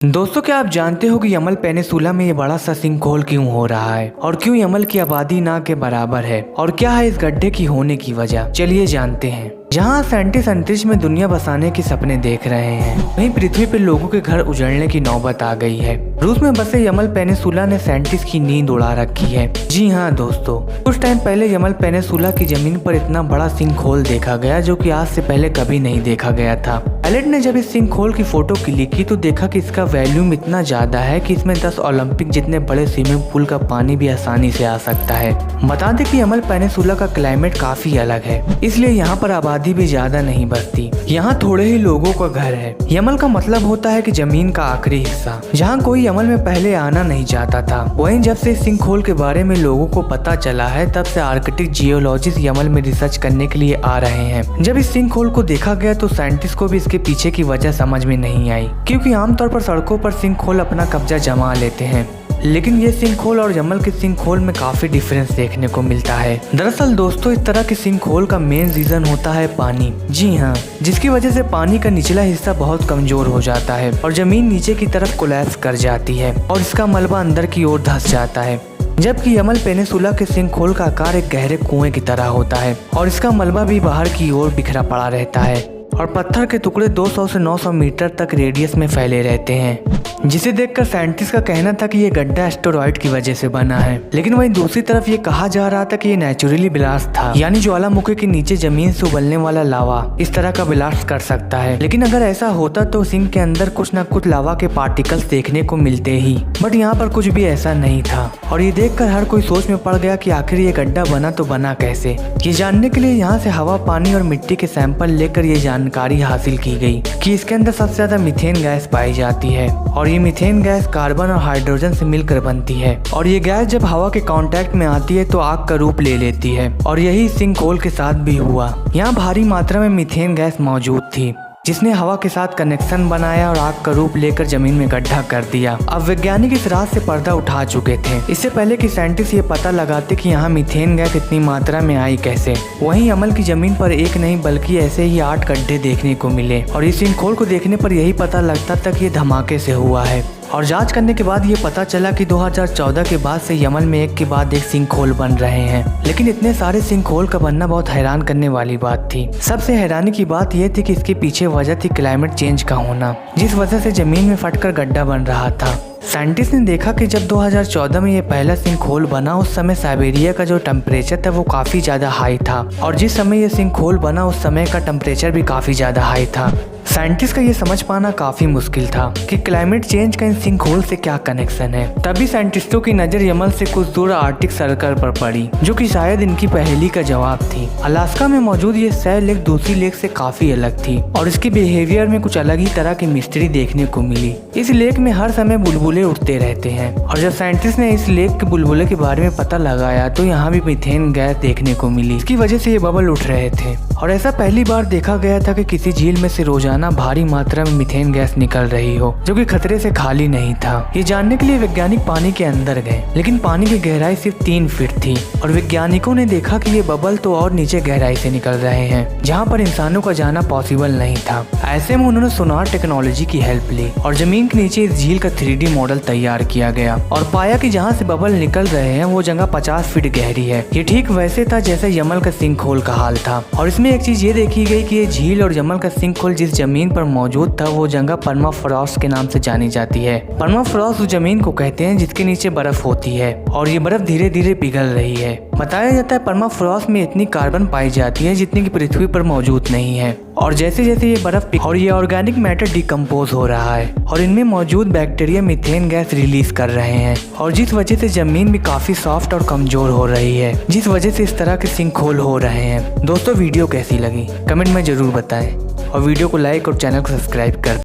दोस्तों, क्या आप जानते हो कि यमल पेनिनसुला में ये बड़ा सा सिंकहोल क्यों हो रहा है और क्यों यमल की आबादी ना के बराबर है और क्या है इस गड्ढे की होने की वजह। चलिए जानते हैं। जहाँ साइंटिस्ट अंतरिक्ष में दुनिया बसाने के सपने देख रहे हैं, वहीं पृथ्वी पर लोगों के घर उजड़ने की नौबत आ गई है। रूस में बसे यमल पेनिनसुला ने साइंटिस्ट की नींद उड़ा रखी है। जी हाँ दोस्तों, कुछ टाइम पहले यमल पेनिनसुला की जमीन पर इतना बड़ा सिंकहोल देखा गया जो कि आज से पहले कभी नहीं देखा गया था। पायलट ने जब इस सिंकहोल की फोटो क्लिक की तो देखा कि इसका वॉल्यूम इतना ज्यादा है कि इसमें 10 ओलंपिक जितने बड़े स्विमिंग पूल का पानी भी आसानी से आ सकता है। बता दें कि यमल पेनिनसुला का क्लाइमेट काफी अलग है, इसलिए यहाँ पर आबादी भी ज्यादा नहीं बसती। यहाँ थोड़े ही लोगों का घर है। यमल का मतलब होता है कि जमीन का आखिरी हिस्सा, जहाँ कोई यमल में पहले आना नहीं चाहता था। वहीं जब से सिंकहोल के बारे में लोगों को पता चला है, तब से आर्कटिक जियोलॉजिस्ट यमल में रिसर्च करने के लिए आ रहे हैं। जब इस सिंकहोल को देखा गया तो साइंटिस्ट को भी इसके पीछे की वजह समझ में नहीं आई, क्योंकि आमतौर पर सड़कों पर सिंकहोल अपना कब्जा जमा लेते हैं, लेकिन ये सिंकहोल और यमल के सिंकहोल में काफी डिफरेंस देखने को मिलता है। दरअसल दोस्तों, इस तरह के सिंकहोल का मेन रीजन होता है पानी। जी हाँ, जिसकी वजह से पानी का निचला हिस्सा बहुत कमजोर हो जाता है और जमीन नीचे की तरफ कोलैप्स कर जाती है और इसका मलबा अंदर की ओर धंस जाता है। जबकि यमल पेनिनसुला के सिंकहोल का आकार एक गहरे कुएं की तरह होता है और इसका मलबा भी बाहर की ओर बिखरा पड़ा रहता है और पत्थर के टुकड़े 200 से 900 मीटर तक रेडियस में फैले रहते हैं, जिसे देखकर साइंटिस्ट का कहना था कि ये गड्ढा एस्टेरॉयड की वजह से बना है। लेकिन वहीं दूसरी तरफ ये कहा जा रहा था कि ये नेचुरली ब्लास्ट था, यानी ज्वालामुखी के नीचे जमीन से उबलने वाला लावा इस तरह का ब्लास्ट कर सकता है। लेकिन अगर ऐसा होता तो सिंक के अंदर कुछ न कुछ लावा के पार्टिकल्स देखने को मिलते ही, बट यहाँ पर कुछ भी ऐसा नहीं था। और ये देखकर हर कोई सोच में पड़ गया कि आखिर ये गड्ढा बना तो बना कैसे। ये जानने के लिए यहाँ से हवा, पानी और मिट्टी के सैंपल लेकर ये जानकारी हासिल की गई कि इसके अंदर सबसे ज्यादा मीथेन गैस पाई जाती है और ये मीथेन गैस कार्बन और हाइड्रोजन से मिलकर बनती है और ये गैस जब हवा के कांटेक्ट में आती है तो आग का रूप ले लेती है। और यही सिंकहोल के साथ भी हुआ। यहाँ भारी मात्रा में मीथेन गैस मौजूद थी, जिसने हवा के साथ कनेक्शन बनाया और आग का रूप लेकर जमीन में गड्ढा कर दिया। अब वैज्ञानिक इस रात से पर्दा उठा चुके थे, इससे पहले कि साइंटिस्ट ये पता लगाते कि यहाँ मीथेन गैस इतनी मात्रा में आई कैसे। वहीं यमल की जमीन पर एक नहीं बल्कि ऐसे ही 8 गड्ढे देखने को मिले और इस सिंकहोल को देखने पर यही पता लगता था कि ये धमाके से हुआ है। और जांच करने के बाद ये पता चला कि 2014 के बाद से यमन में एक के बाद एक सिंकहोल बन रहे हैं। लेकिन इतने सारे सिंकहोल का बनना बहुत हैरान करने वाली बात थी। सबसे हैरानी की बात यह थी कि इसके पीछे वजह थी क्लाइमेट चेंज का होना, जिस वजह से जमीन में फटकर गड्ढा बन रहा था। साइंटिस्ट ने देखा कि जब 2014 में ये पहला सिंकहोल बना, उस समय साइबेरिया का जो टेम्परेचर था वो काफी ज्यादा हाई था और जिस समय ये सिंकहोल बना उस समय का टेम्परेचर भी काफी ज्यादा हाई था। साइंटिस्ट का ये समझ पाना काफी मुश्किल था कि क्लाइमेट चेंज का इन सिंकहोल से क्या कनेक्शन है। तभी साइंटिस्टों की नजर यमल से कुछ दूर आर्कटिक सर्कल पर पड़ी, जो कि शायद इनकी पहेली का जवाब थी। अलास्का में मौजूद ये सैल लेक दूसरी लेक से काफी अलग थी और इसके बिहेवियर में कुछ अलग ही तरह की मिस्ट्री देखने को मिली। इस लेक में हर समय बुलबुले उठते रहते हैं और जब साइंटिस्ट ने इस लेक के बुलबुले के बारे में पता लगाया तो यहाँ भी मीथेन गैस देखने को मिली। इसकी वजह से ये बबल उठ रहे थे और ऐसा पहली बार देखा गया था कि किसी झील में से रोजाना भारी मात्रा में मीथेन गैस निकल रही हो, जो कि खतरे से खाली नहीं था। ये जानने के लिए वैज्ञानिक पानी के अंदर गए, लेकिन पानी की गहराई सिर्फ 3 फीट थी और वैज्ञानिकों ने देखा कि ये बबल तो और नीचे गहराई से निकल रहे हैं, जहाँ पर इंसानों का जाना पॉसिबल नहीं था। ऐसे में उन्होंने सोनार टेक्नोलॉजी की हेल्प ली और जमीन के नीचे इस झील का 3D मॉडल तैयार किया गया और पाया कि जहाँ से बबल निकल रहे हैं वो जगह 50 फीट गहरी है। ये ठीक वैसे था जैसे यमल का सिंकहोल का हाल था। और इसमें एक चीज ये देखी गई कि ये झील और यमल का सिंकहोल जिस जमीन पर मौजूद था वो जगह परमाफ्रॉस्ट के नाम से जानी जाती है। परमाफ्रॉस्ट उस जमीन को कहते हैं जिसके नीचे बर्फ होती है और ये बर्फ धीरे धीरे पिघल रही है। बताया जाता है परमाफ्रॉस्ट में इतनी कार्बन पाई जाती है जितनी की पृथ्वी पर मौजूद नहीं है और जैसे जैसे ये बर्फ और ये ऑर्गेनिक मैटर डिकम्पोज हो रहा है और इनमें मौजूद बैक्टीरिया मीथेन गैस रिलीज कर रहे हैं और जिस वजह से जमीन भी काफी सॉफ्ट और कमजोर हो रही है, जिस वजह से इस तरह के सिंकहोल हो रहे हैं। दोस्तों, वीडियो कैसी लगी कमेंट में जरूर बताएं और वीडियो को लाइक और चैनल को सब्सक्राइब कर